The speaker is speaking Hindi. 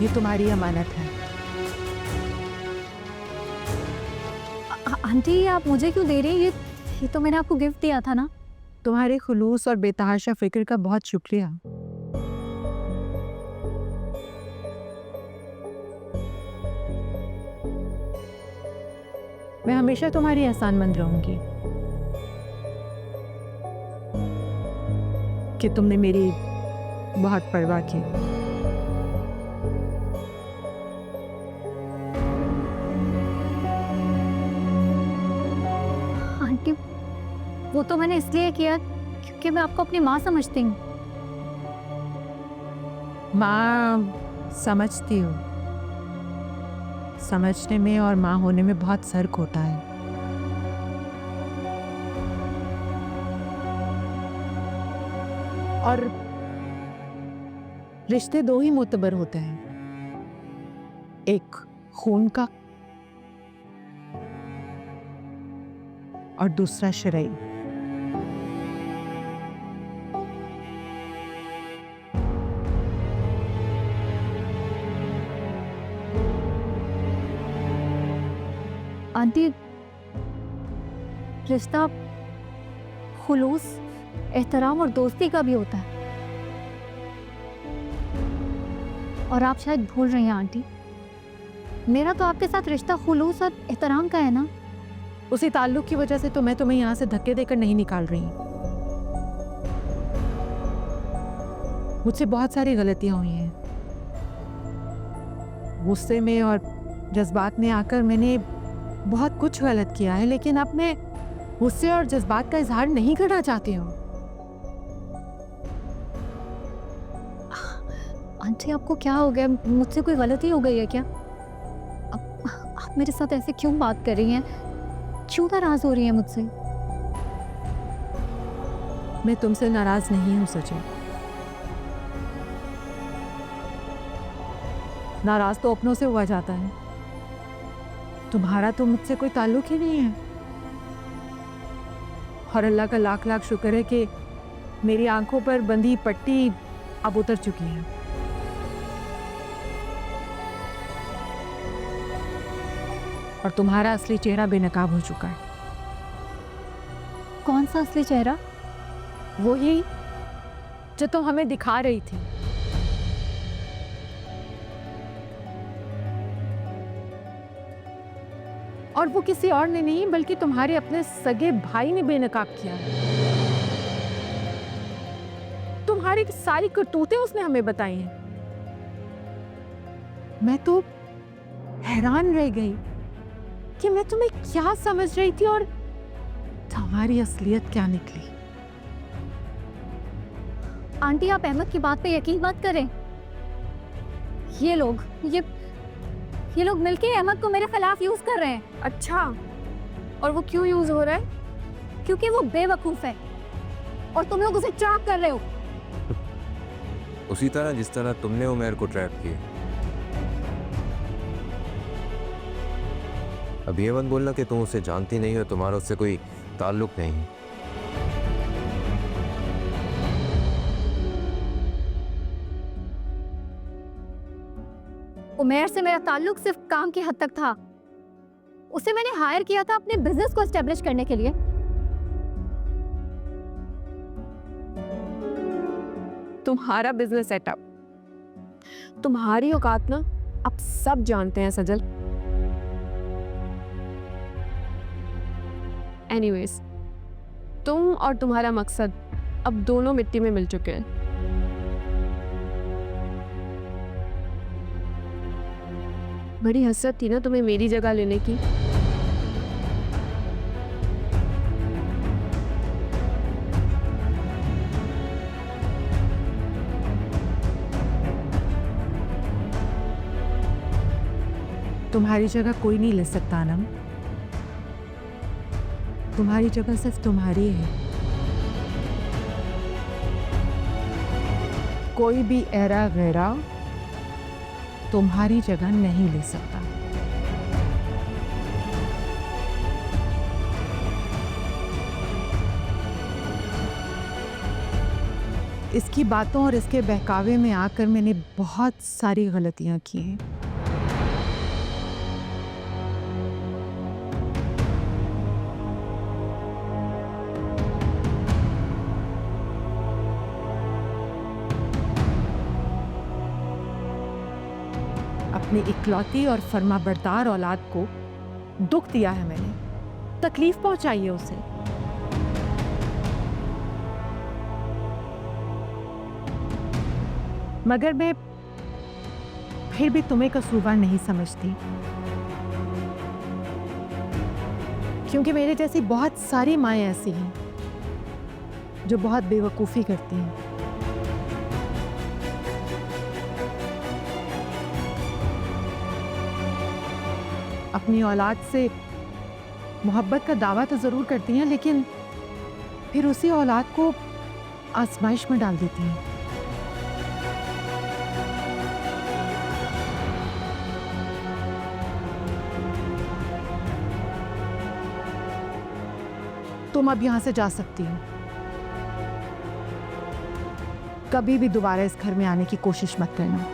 ये तुम्हारी अमानत है। आंटी ये आप मुझे क्यों दे रही हैं? ये तो मैंने आपको गिफ्ट दिया था ना। तुम्हारे खुलूस और बेतहाशा फिक्र का बहुत शुक्रिया। मैं हमेशा तुम्हारी एहसानमंद रहूंगी कि तुमने मेरी बहुत परवाह की। आंटी वो तो मैंने इसलिए किया क्योंकि मैं आपको अपनी माँ समझती हूँ। माँ समझती हो, समझने में और माँ होने में बहुत फर्क होता है। और रिश्ते दो ही मोतबर होते हैं, एक खून का और दूसरा शरई। आंटी रिश्ता खुलूस, एहतराम और दोस्ती का भी होता है। और आप शायद भूल रही हैं आंटी, मेरा तो आपके साथ रिश्ता खुलूस और एहतराम का है ना। उसी ताल्लुक की वजह से तो मैं तुम्हें यहाँ से धक्के देकर नहीं निकाल रही। मुझसे बहुत सारी गलतियां हुई हैं। गुस्से में और जज्बात में आकर मैंने बहुत कुछ गलत किया है, लेकिन अब मैं गुस्से और जज्बात का इजहार नहीं करना चाहती हूँ। आंटी आपको क्या हो गया? मुझसे कोई गलती हो गई है क्या? आप मेरे साथ ऐसे क्यों बात कर रही हैं? क्यों नाराज हो रही हैं मुझसे? मैं तुमसे नाराज नहीं हूं सचिन। नाराज तो अपनों से हुआ जाता है, तुम्हारा तो मुझसे कोई ताल्लुक ही नहीं है। और अल्लाह का लाख लाख शुक्र है कि मेरी आंखों पर बंधी पट्टी अब उतर चुकी है। और तुम्हारा असली चेहरा बेनकाब हो चुका है। कौन सा असली चेहरा? वही जो तुम हमें दिखा रही थी। और वो किसी और ने नहीं बल्कि तुम्हारे अपने सगे भाई ने बेनकाब किया है। तुम्हारी सारी करतूतें उसने हमें बताई हैं। मैं तो हैरान रह गई कि मैं तुम्हें क्या समझ रही थी और तुम्हारी असलियत क्या निकली। आंटी आप अहमद की बात पे यकीन मत करें। ये लोग मिलके अहमद को मेरे खिलाफ यूज कर रहे हैं। अच्छा, और वो क्यों यूज हो रहा है? क्योंकि वो बेवकूफ है और तुम लोग उसे ट्रैप कर रहे हो। उसी तरह जिस तरह तुमने उमैर को ट्रैप किया। अब ये मत बोलना कि तुम उसे जानती नहीं हो, तुम्हारा उससे कोई ताल्लुक नहीं। उमैर से मेरा ताल्लुक सिर्फ काम की हद तक था। उसे मैंने हायर किया था अपने बिजनेस को एस्टेब्लिश करने के लिए। तुम्हारा बिजनेस सेटअप, तुम्हारी औकात ना अब सब जानते हैं सजल। एनीवेज, तुम और तुम्हारा मकसद अब दोनों मिट्टी में मिल चुके हैं। बड़ी हसरत थी ना तुम्हें मेरी जगह लेने की। तुम्हारी जगह कोई नहीं ले सकता अनम। तुम्हारी जगह सिर्फ तुम्हारी है। कोई भी ऐरा गैरा तुम्हारी जगह नहीं ले सकता। इसकी बातों और इसके बहकावे में आकर मैंने बहुत सारी गलतियां की हैं। अपनी इकलौती और फर्माबरदार औलाद को दुख दिया है मैंने, तकलीफ पहुंचाई है उसे। मगर मैं फिर भी तुम्हें कसूरवार नहीं समझती, क्योंकि मेरे जैसी बहुत सारी माएँ ऐसी हैं जो बहुत बेवकूफ़ी करती हैं। अपनी औलाद से मोहब्बत का दावा तो ज़रूर करती हैं, लेकिन फिर उसी औलाद को आजमाइश में डाल देती हैं। तुम अब यहां से जा सकती हो, कभी भी दोबारा इस घर में आने की कोशिश मत करना।